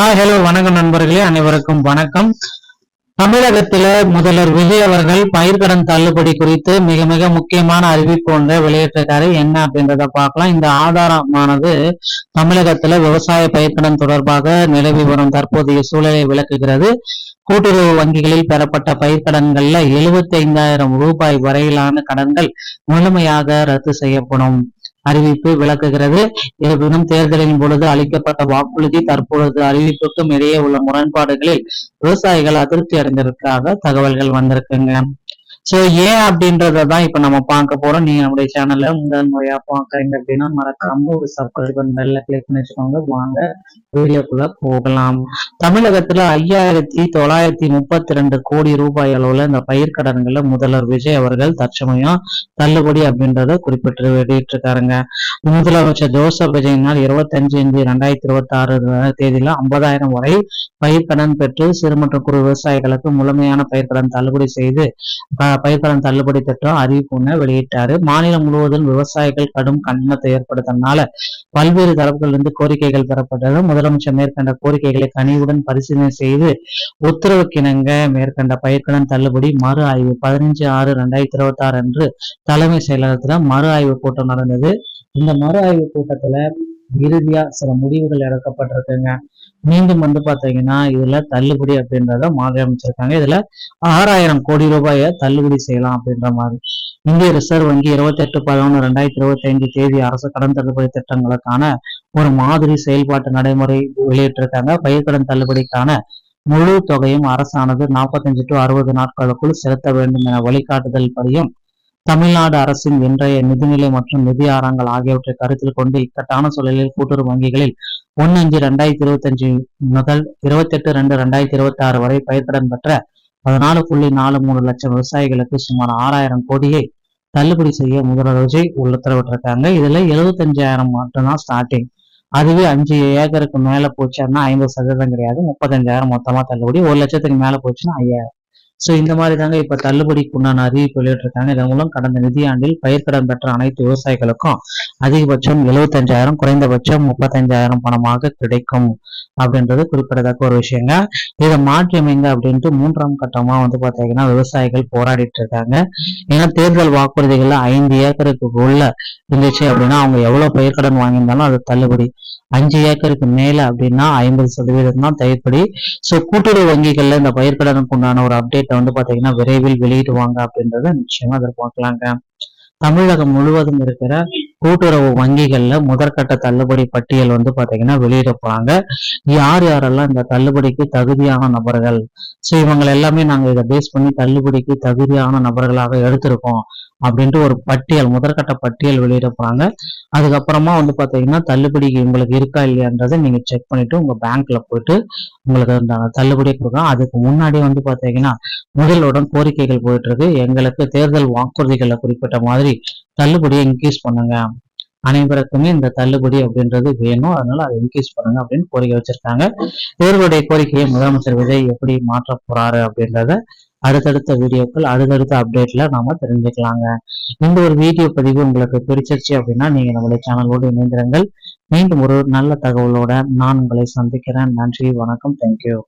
Hello வணக்கம் நண்பர்களே, அனைவருக்கும் வணக்கம். தமிழகத்தில முதல்வர் விஜய் அவர்கள் பயிர்க்கடன் தள்ளுபடி குறித்து மிக மிக முக்கியமான அறிவிப்பு ஒன்றை வெளியிட்டிருக்காரு. என்ன அப்படின்றத பார்க்கலாம். இந்த ஆதாரமானது தமிழகத்துல விவசாய பயிர்க்கடன் தொடர்பாக நிலவி வரும் தற்போதைய சூழலை விளக்குகிறது. கூட்டுறவு வங்கிகளில் பெறப்பட்ட பயிர்க்கடன்கள்ல 75,000 ரூபாய் வரையிலான கடன்கள் முழுமையாக ரத்து செய்யப்படும் அறிவிப்பு விளக்குகிறது. இருப்பினும் தேர்தலின் பொழுது அளிக்கப்பட்ட வாக்குறுதி தற்பொழுது அறிவிப்புக்கும் இடையே உள்ள முரண்பாடுகளில் விவசாயிகள் அதிருப்தி அடைந்திருக்காக தகவல்கள் வந்திருக்குங்க. சோ ஏன் அப்படின்றதான் இப்ப நம்ம பார்க்க போறோம். நீங்க நம்முடைய சேனல்ல முதல் முறையா பாக்குறீங்க அப்படின்னா மறக்காம ஒரு சப்ஸ்கிரைப் பெல்ல கிளிக் பண்ணி வச்சுக்கோங்க. வாங்க வீடியோக்குள்ள போகலாம். தமிழகத்துல 5,932 கோடி ரூபாய் அளவுல இந்த பயிர்க்கடன்களை முதல்வர் விஜய் அவர்கள் தற்சமயம் தள்ளுபடி அப்படின்றத குறிப்பிட்டு வெளியிட்டிருக்காருங்க. முதலமைச்சர் ஜோசப் விஜயினால் 25/5/2026 தேதியில 50,000 வரை பயிர்க்கடன் பெற்று சிறு மற்றும் குறு விவசாயிகளுக்கு முழுமையான பயிர்க்கடன் தள்ளுபடி செய்து பயிர்க்கடன் தள்ளுபடி திட்டம் அறிவிப்பு ஒண்ணு வெளியிட்டாரு. மாநிலம் முழுவதும் விவசாயிகள் கடும் கண்டனத்தை ஏற்படுத்தினால பல்வேறு தரப்புகளிலிருந்து கோரிக்கைகள் பெறப்பட்டது. முதலமைச்சர் மேற்கண்ட கோரிக்கைகளை கனிவுடன் பரிசீலனை செய்து உத்தரவுக்கிணங்க மேற்கண்ட பயிர்க்கடன் தள்ளுபடி மறு ஆய்வு 15/6/2026 அன்று தலைமை செயலகத்துல மறு ஆய்வு கூட்டம் நடந்தது. இந்த மறு ஆய்வு கூட்டத்துல இறுதியா சில முடிவுகள் எடுக்கப்பட்டிருக்குங்க. மீண்டும் பாத்தீங்கன்னா இதுல தள்ளுபடி அப்படின்றத மாற்றி அமைச்சிருக்காங்க. இதுல 6,000 கோடி ரூபாயை தள்ளுபடி செய்யலாம் அப்படின்ற மாதிரி. இந்திய ரிசர்வ் வங்கி 28/11/2025 தேதி அரசு கடன் தள்ளுபடி திட்டங்களுக்கான ஒரு மாதிரி செயல்பாட்டு நடைமுறை வெளியிட்டிருக்காங்க. பயிர்க்கடன் தள்ளுபடிக்கான முழு தொகையும் அரசானது 45 to 60 நாட்களுக்குள் செலுத்த வேண்டும் என வழிகாட்டுதல் படியும் தமிழ்நாடு அரசின் இன்றைய நிதிநிலை மற்றும் நிதி ஆரங்கள் ஆகியவற்றை கருத்தில் கொண்டு இக்கட்டான சூழலில் கூட்டுறவு வங்கிகளில் 1/5/2025 முதல் 28/2/2026 வரை பயிர்க்கடன் பெற்ற 14.43 லட்சம் விவசாயிகளுக்கு சுமார் 6,000 கோடியை தள்ளுபடி செய்ய முதல்வர் விஜய் உத்தரவிட்டிருக்காங்க. இதுல 75,000 மட்டும்தான் ஸ்டார்டிங். அதுவே 5 ஏக்கருக்கு மேல போச்சுன்னா 50% கிடையாது, 35,000 மொத்தமா தள்ளுபடி. 1 லட்சத்துக்கு மேல போச்சுன்னா 5,000. சோ இந்த மாதிரி தாங்க இப்ப தள்ளுபடிக்கு உண்டான அறிவிப்பு வெளியிட்டிருக்காங்க. இதன் மூலம் கடந்த நிதியாண்டில் பயிர்க்கடன் பெற்ற அனைத்து விவசாயிகளுக்கும் அதிகபட்சம் 75,000 குறைந்தபட்சம் 35,000 பணமாக கிடைக்கும் அப்படின்றது குறிப்பிடத்தக்க ஒரு விஷயங்க. இதை மாற்றி அமைங்க அப்படின்ட்டு 3ஆம் கட்டமா பாத்தீங்கன்னா விவசாயிகள் போராடிட்டு இருக்காங்க. ஏன்னா தேர்தல் வாக்குறுதிகள்ல 5 ஏக்கருக்கு உள்ள இருந்துச்சு அப்படின்னா அவங்க எவ்வளவு பயிர்க்கடன் வாங்கியிருந்தாலும் அது தள்ளுபடி. 5 ஏக்கருக்கு மேல அப்படின்னா 50% தான் தள்ளுபடி. சோ கூட்டுறவு வங்கிகள்ல இந்த பயிர்க்கடனுக்கு உண்டான ஒரு அப்டேட் பாத்தீங்கன்னா விரைவில் வெளியிடுவாங்க அப்படின்றத நிச்சயமா எதிர்பார்க்கலாங்க. தமிழகம் முழுவதும் இருக்கிற கூட்டுறவு வங்கிகள்ல முதற்கட்ட தள்ளுபடி பட்டியல் பாத்தீங்கன்னா வெளியிட போறாங்க. யார் யாரெல்லாம் இந்த தள்ளுபடிக்கு தகுதியான நபர்கள், சோ இவங்க எல்லாமே நாங்க இதை பேஸ் பண்ணி தள்ளுபடிக்கு தகுதியான நபர்களாக எடுத்திருக்கோம் அப்படின்ட்டு ஒரு பட்டியல், முதற்கட்ட பட்டியல் வெளியிட போறாங்க. அதுக்கப்புறமா பாத்தீங்கன்னா தள்ளுபடிக்கு உங்களுக்கு இருக்கா இல்லையான்றதை நீங்க செக் பண்ணிட்டு உங்க பேங்க்ல போயிட்டு உங்களுக்கு தள்ளுபடி கொடுக்கலாம். அதுக்கு முன்னாடி பாத்தீங்கன்னா முதலுடன் கோரிக்கைகள் போயிட்டு இருக்கு. எங்களுக்கு தேர்தல் வாக்குறுதிகளை குறிப்பிட்ட மாதிரி தள்ளுபடியை இன்க்ரீஸ் பண்ணுங்க, அனைவருக்குமே இந்த தள்ளுபடி அப்படின்றது வேணும், அதனால அதை இன்க்ரீஸ் பண்ணுங்க அப்படின்னு கோரிக்கை வச்சிருக்காங்க. தேர்தலுடைய கோரிக்கையை முதலமைச்சர் விஜய் எப்படி மாற்ற போறாரு அப்படின்றத அடுத்தடுத்த வீடியோக்கள் அடுத்தடுத்த அப்டேட்ல நாம தெரிஞ்சுக்கலாங்க. இந்த ஒரு வீடியோ பதிவு உங்களுக்கு பிடிச்சிருச்சு அப்படின்னா நீங்க நம்மளுடைய சேனலோடு இணைந்திருங்கள். மீண்டும் ஒரு நல்ல தகவலோட நான் உங்களை சந்திக்கிறேன். நன்றி, வணக்கம், தேங்க்யூ.